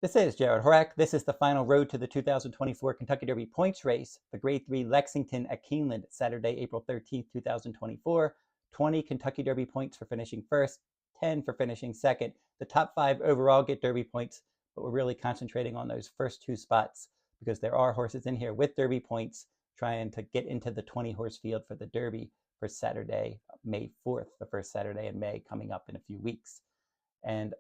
This is Jarrod Horak. This is the final road to the 2024 Kentucky Derby points race, the Grade 3 Lexington at Keeneland, Saturday, April 13th, 2024. 20 Kentucky Derby points for finishing first, 10 for finishing second. The top 5 overall get Derby points, but we're really concentrating on those first 2 spots because there are horses in here with Derby points trying to get into the 20-horse field for the Derby for Saturday, May 4th, the first Saturday in May coming up in a few weeks. And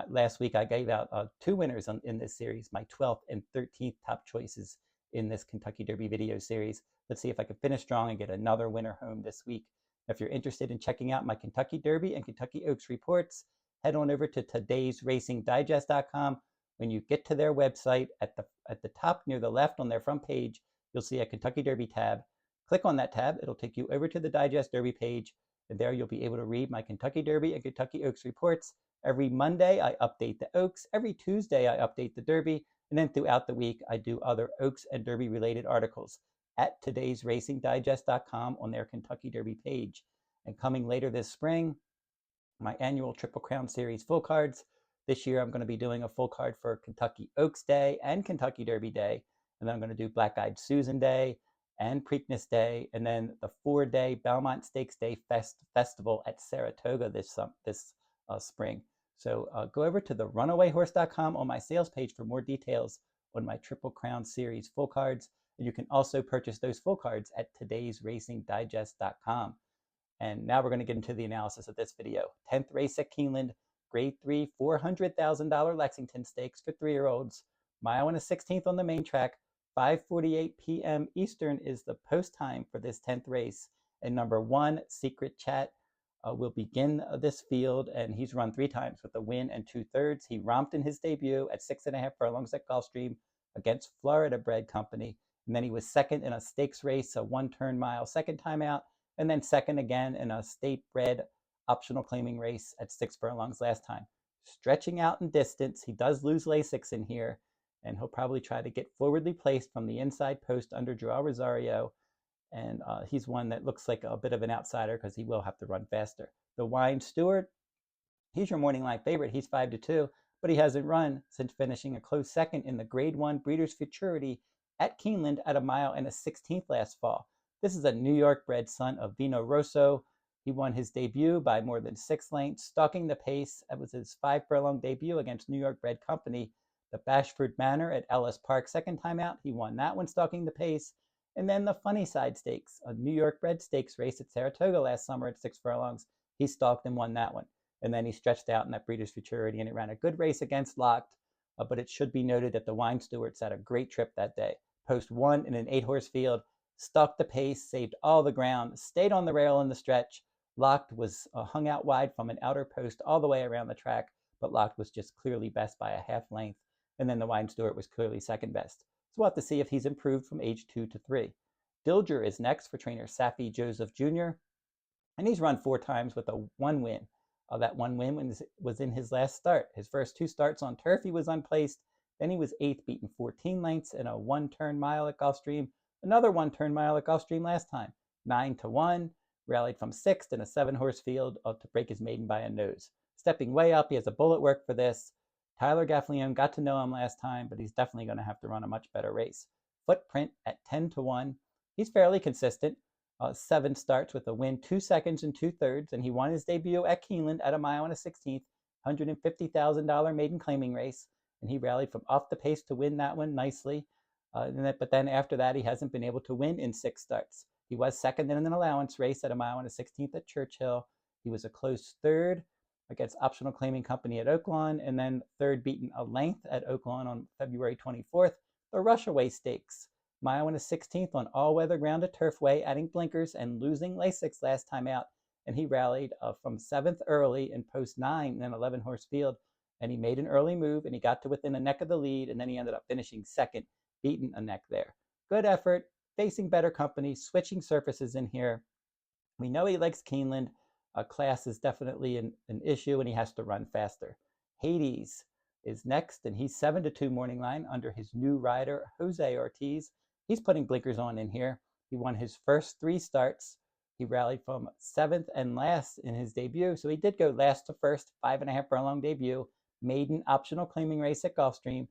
last week I gave out 2 winners in this series, my 12th and 13th top choices in this Kentucky Derby video series. Let's see if I can finish strong and get another winner home this week. If you're interested in checking out my Kentucky Derby and Kentucky Oaks reports, head on over to todaysracingdigest.com. When you get to their website, at the top near the left on their front page, you'll see a Kentucky Derby tab. Click on that tab. It'll take you over to the Digest Derby page, and there you'll be able to read my Kentucky Derby and Kentucky Oaks reports. Every Monday, I update the Oaks. Every Tuesday, I update the Derby. And then throughout the week, I do other Oaks and Derby related articles at todaysracingdigest.com on their Kentucky Derby page. And coming later this spring, my annual Triple Crown Series full cards. This year, I'm going to be doing a full card for Kentucky Oaks Day and Kentucky Derby Day. And then I'm going to do Black Eyed Susan Day and Preakness Day, and then the 4-day Belmont Stakes Day festival at Saratoga this spring. So go over to the runawayhorse.com on my sales page for more details on my Triple Crown Series full cards. And you can also purchase those full cards at todaysracingdigest.com. And now we're going to get into the analysis of this video. 10th race at Keeneland, Grade 3, $400,000 Lexington Stakes for 3-year-olds. Mile and a 16th on the main track. 5:48 p.m. Eastern is the post time for this 10th race. And number 1, Secret Chat, will begin this field, and he's run 3 times with a win and 2/3. He romped in his debut at 6.5 furlongs at Gulfstream against Florida Bred Company, and then he was second in a stakes race, a 1-turn mile second time out, and then second again in a state bred optional claiming race at 6 furlongs last time. Stretching out in distance, he does lose Lasix in here, and he'll probably try to get forwardly placed from the inside post under Joao Rosario. And he's one that looks like a bit of an outsider because he will have to run faster. The Wine Steward, he's your morning line favorite. He's 5-2, but he hasn't run since finishing a close second in the Grade 1 Breeders' Futurity at Keeneland at 1 mile and a 16th last fall. This is a New York bred son of Vino Rosso. He won his debut by more than 6 lengths, stalking the pace. That was his 5-furlong debut against New York Bred Company. The Bashford Manor at Ellis Park, second time out. He won that one, stalking the pace. And then the Funny Side Stakes, a New York bred stakes race at Saratoga last summer at 6 furlongs. He stalked and won that one. And then he stretched out in that Breeders' Futurity, and it ran a good race against Locked. But it should be noted that the Wine Stewards had a great trip that day. Post 1 in an 8-horse field, stalked the pace, saved all the ground, stayed on the rail in the stretch. Locked was hung out wide from an outer post all the way around the track, but Locked was just clearly best by a half length. And then the Wine Steward was clearly second best. So we'll have to see if he's improved from age 2 to 3. Dilger is next for trainer Safi Joseph Jr., and he's run 4 times with a 1 win. That 1 win was in his last start. His first 2 starts on turf, he was unplaced. Then he was 8th, beaten 14 lengths in a 1-turn mile at Gulfstream. Another 1-turn mile at Gulfstream last time. 9-1, rallied from 6th in a 7-horse field to break his maiden by a nose. Stepping way up, he has a bullet work for this. Tyler Gaffalione got to know him last time, but he's definitely going to have to run a much better race. Footprint at 10-1. He's fairly consistent. 7 starts with a win, 2 seconds and 2/3, and he won his debut at Keeneland at 1 mile and a 16th, $150,000 maiden claiming race, and he rallied from off the pace to win that one nicely. But then after that, he hasn't been able to win in 6 starts. He was second in an allowance race at 1 mile and a 16th at Churchill. He was a close 3rd against Optional Claiming Company at Oaklawn, and then 3rd beaten a length at Oaklawn on February 24th. The Rushaway Stakes, mile and a 16th on all-weather ground at Turfway, adding blinkers and losing Lasix last time out. And he rallied from 7th early in post 9 in an 11-horse field. And he made an early move, and he got to within a neck of the lead, and then he ended up finishing second, beaten a neck there. Good effort, facing better company, switching surfaces in here. We know he likes Keeneland. Class is definitely an issue, and he has to run faster. Hades is next, and he's 7-2 morning line under his new rider, Jose Ortiz. He's putting blinkers on in here. He won his first 3 starts. He rallied from 7th and last in his debut, so he did go last to first, 5.5 furlong debut, maiden optional claiming race at Gulfstream.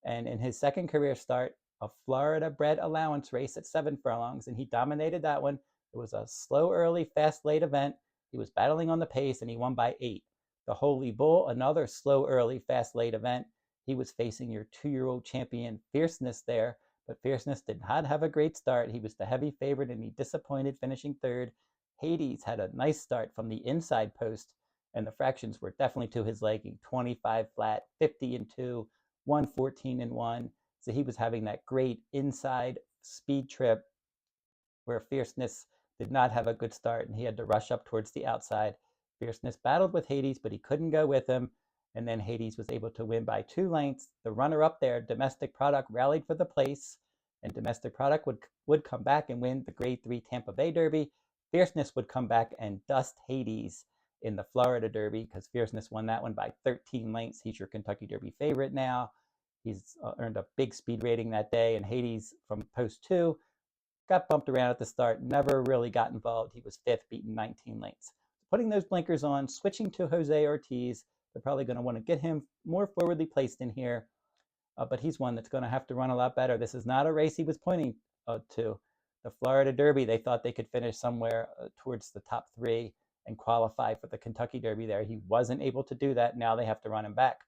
And in his second career start, a Florida bred allowance race at 7 furlongs, and he dominated that one. It was a slow early, fast late event. He was battling on the pace, and he won by 8. The Holy Bull, another slow early, fast late event. He was facing your 2-year-old champion Fierceness there, but Fierceness did not have a great start. He was the heavy favorite, and he disappointed, finishing 3rd. Hades had a nice start from the inside post, and the fractions were definitely to his liking. 25 flat, 50-2, 114-1. So he was having that great inside speed trip where Fierceness did not have a good start, and he had to rush up towards the outside. Fierceness battled with Hades, but he couldn't go with him, and then Hades was able to win by 2 lengths. The runner-up there, Domestic Product, rallied for the place, and Domestic Product would come back and win the Grade 3 Tampa Bay Derby. Fierceness would come back and dust Hades in the Florida Derby, because Fierceness won that one by 13 lengths. He's your Kentucky Derby favorite now. He's earned a big speed rating that day, and Hades from post 2 got bumped around at the start, never really got involved. He was 5th, beaten 19 lengths. Putting those blinkers on, switching to Jose Ortiz. They're probably going to want to get him more forwardly placed in here, but he's one that's going to have to run a lot better. This is not a race he was pointing to. The Florida Derby, they thought they could finish somewhere towards the top 3 and qualify for the Kentucky Derby there. He wasn't able to do that. Now they have to run him back.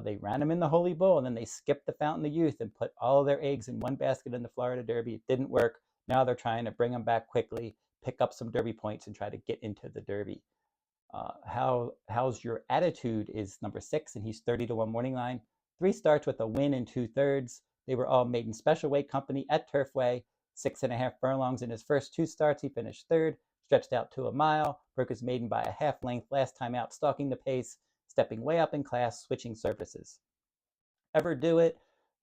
They ran him in the Holy Bull, and then they skipped the Fountain of Youth and put all of their eggs in one basket in the Florida Derby. It didn't work. Now they're trying to bring him back quickly, pick up some Derby points, and try to get into the Derby. How's Your Attitude is number 6, and he's 30-1 morning line. 3 starts with a win in 2/3. They were all made in special weight company at Turfway. 6.5 furlongs in his first 2 starts. He finished 3rd, stretched out to a mile, broke his maiden by a half length last time out, stalking the pace, stepping way up in class, switching surfaces. Everdoit,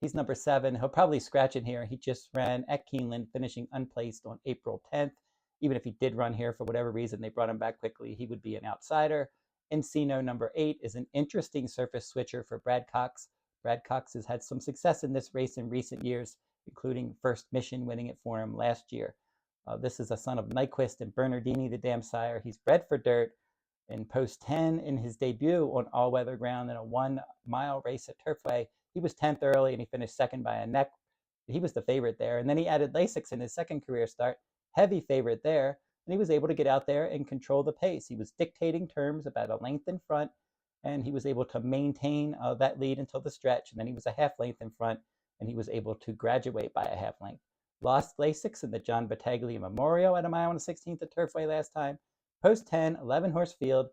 he's number 7. He'll probably scratch in here. He just ran at Keeneland, finishing unplaced on April 10th. Even if he did run here for whatever reason, they brought him back quickly, he would be an outsider. Encino, number 8, is an interesting surface switcher for Brad Cox. Brad Cox has had some success in this race in recent years, including First Mission winning it for him last year. This is a son of Nyquist and Bernardini, the dam sire. He's bred for dirt. In post 10 in his debut on all-weather ground in a 1-mile race at Turfway, he was 10th early, and he finished 2nd by a neck. He was the favorite there. And then he added Lasix in his second career start, heavy favorite there, and he was able to get out there and control the pace. He was dictating terms about a length in front, and he was able to maintain that lead until the stretch, and then he was a half length in front, and he was able to graduate by a half length. Lost Lasix in the John Battaglia Memorial at a mile and a 16th at Turfway last time. Post 10, 11-horse field,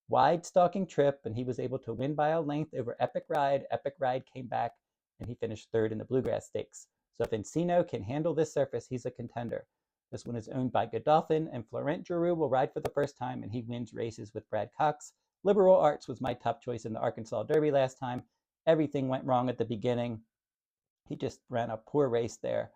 wide stalking trip, and he was able to win by a length over Epic Ride. Epic Ride came back, and he finished 3rd in the Bluegrass Stakes. So if Encino can handle this surface, he's a contender. This one is owned by Godolphin, and Florent Giroux will ride for the first time, and he wins races with Brad Cox. Liberal Arts was my top choice in the Arkansas Derby last time. Everything went wrong at the beginning. He just ran a poor race there,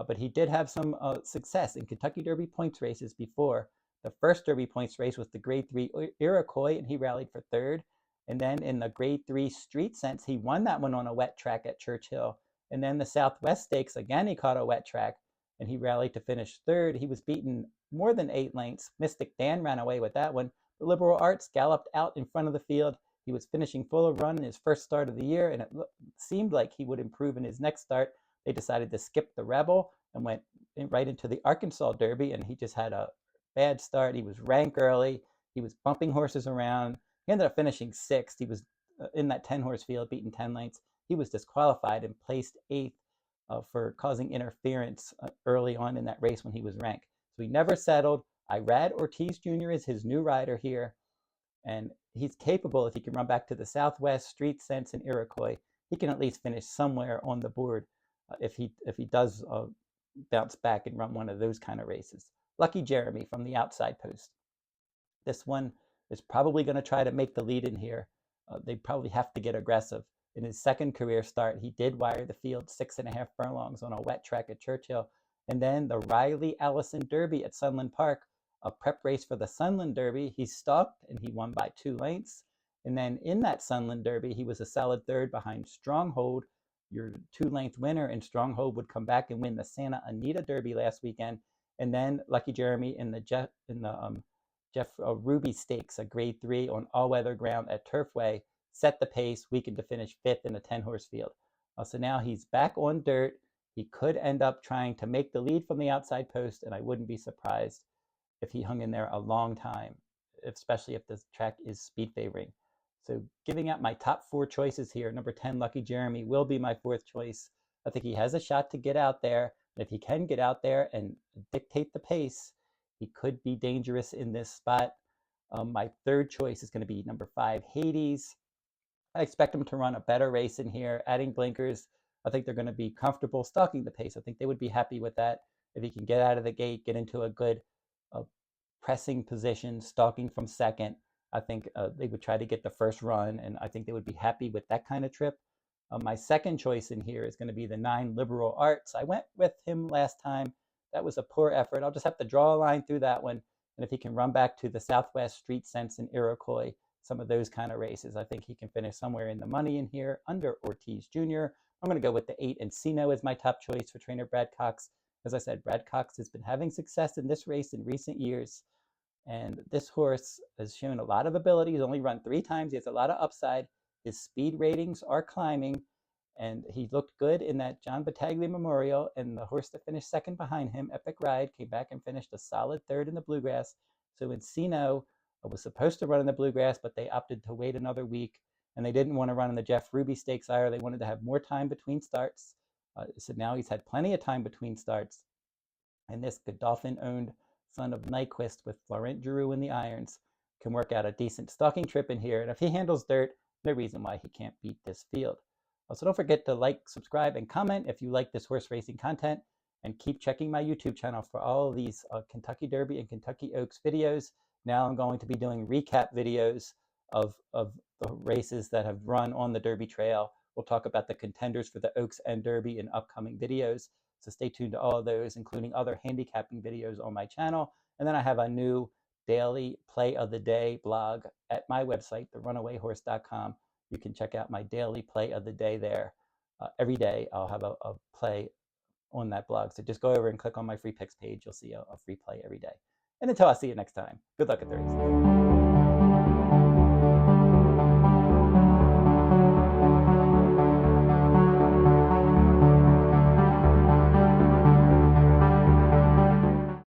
but he did have some success in Kentucky Derby points races before. The first Derby points race was the Grade 3 Iroquois, and he rallied for 3rd. And then in the Grade 3 Street Sense, he won that one on a wet track at Churchill. And then the Southwest Stakes, again, he caught a wet track, and he rallied to finish 3rd. He was beaten more than 8 lengths. Mystic Dan ran away with that one. The Liberal Arts galloped out in front of the field. He was finishing full of run in his first start of the year, and it seemed like he would improve in his next start. They decided to skip the Rebel and went right into the Arkansas Derby, and he just had a bad start. He was rank early. He was bumping horses around. He ended up finishing 6th. He was in that 10-horse field, beaten 10 lengths. He was disqualified and placed 8th for causing interference early on in that race when he was ranked. So he never settled. Jarrod Ortiz Jr. is his new rider here, and he's capable, if he can run back to the Southwest, Street Sense, and Iroquois. He can at least finish somewhere on the board if he does bounce back and run one of those kind of races. Lucky Jeremy from the outside post. This one is probably going to try to make the lead in here. They probably have to get aggressive. In his second career start, he did wire the field 6.5 furlongs on a wet track at Churchill. And then the Riley Allison Derby at Sunland Park, a prep race for the Sunland Derby, he stalked and he won by 2 lengths. And then in that Sunland Derby, he was a solid 3rd behind Stronghold, your 2-length winner, and Stronghold would come back and win the Santa Anita Derby last weekend. And then Lucky Jeremy in the Jeff Ruby Stakes, a Grade 3 on all-weather ground at Turfway, set the pace, weakened to finish 5th in a 10-horse field. So now he's back on dirt. He could end up trying to make the lead from the outside post, and I wouldn't be surprised if he hung in there a long time, especially if the track is speed favoring. So giving out my top 4 choices here, number 10, Lucky Jeremy, will be my 4th choice. I think he has a shot to get out there. And if he can get out there and dictate the pace, he could be dangerous in this spot. My 3rd choice is going to be number 5, Hades. I expect him to run a better race in here, adding blinkers. I think they're going to be comfortable stalking the pace. I think they would be happy with that. If he can get out of the gate, get into a good uh, pressing position, stalking from second, I think they would try to get the first run, and I think they would be happy with that kind of trip. My 2nd choice in here is going to be the 9, Liberal Arts. I went with him last time. That was a poor effort. I'll just have to draw a line through that one. And if he can run back to the Southwest Street Sense and Iroquois, some of those kind of races, I think he can finish somewhere in the money in here under Ortiz Jr. I'm going to go with the 8, Encino as my top choice for trainer Brad Cox. As I said, Brad Cox has been having success in this race in recent years. And this horse has shown a lot of ability. He's only run 3 times. He has a lot of upside. His speed ratings are climbing. And he looked good in that John Battaglia Memorial. And the horse that finished second behind him, Epic Ride, came back and finished a solid 3rd in the Bluegrass. So Encino was supposed to run in the Bluegrass, but they opted to wait another week. And they didn't want to run in the Jeff Ruby Stakes either. They wanted to have more time between starts. So now he's had plenty of time between starts. And this Godolphin-owned son of Nyquist with Florent Giroux in the irons can work out a decent stalking trip in here. And if he handles dirt, no reason why he can't beat this field. So don't forget to like, subscribe, and comment if you like this horse racing content. And keep checking my YouTube channel for all of these Kentucky Derby and Kentucky Oaks videos. Now I'm going to be doing recap videos of the races that have run on the Derby Trail. We'll talk about the contenders for the Oaks and Derby in upcoming videos. So stay tuned to all of those, including other handicapping videos on my channel. And then I have a new daily play of the day blog at my website, therunawayhorse.com. You can check out my daily play of the day there. Every day I'll have a play on that blog. So just go over and click on my free picks page. You'll see a free play every day. And until I see you next time, good luck at the races.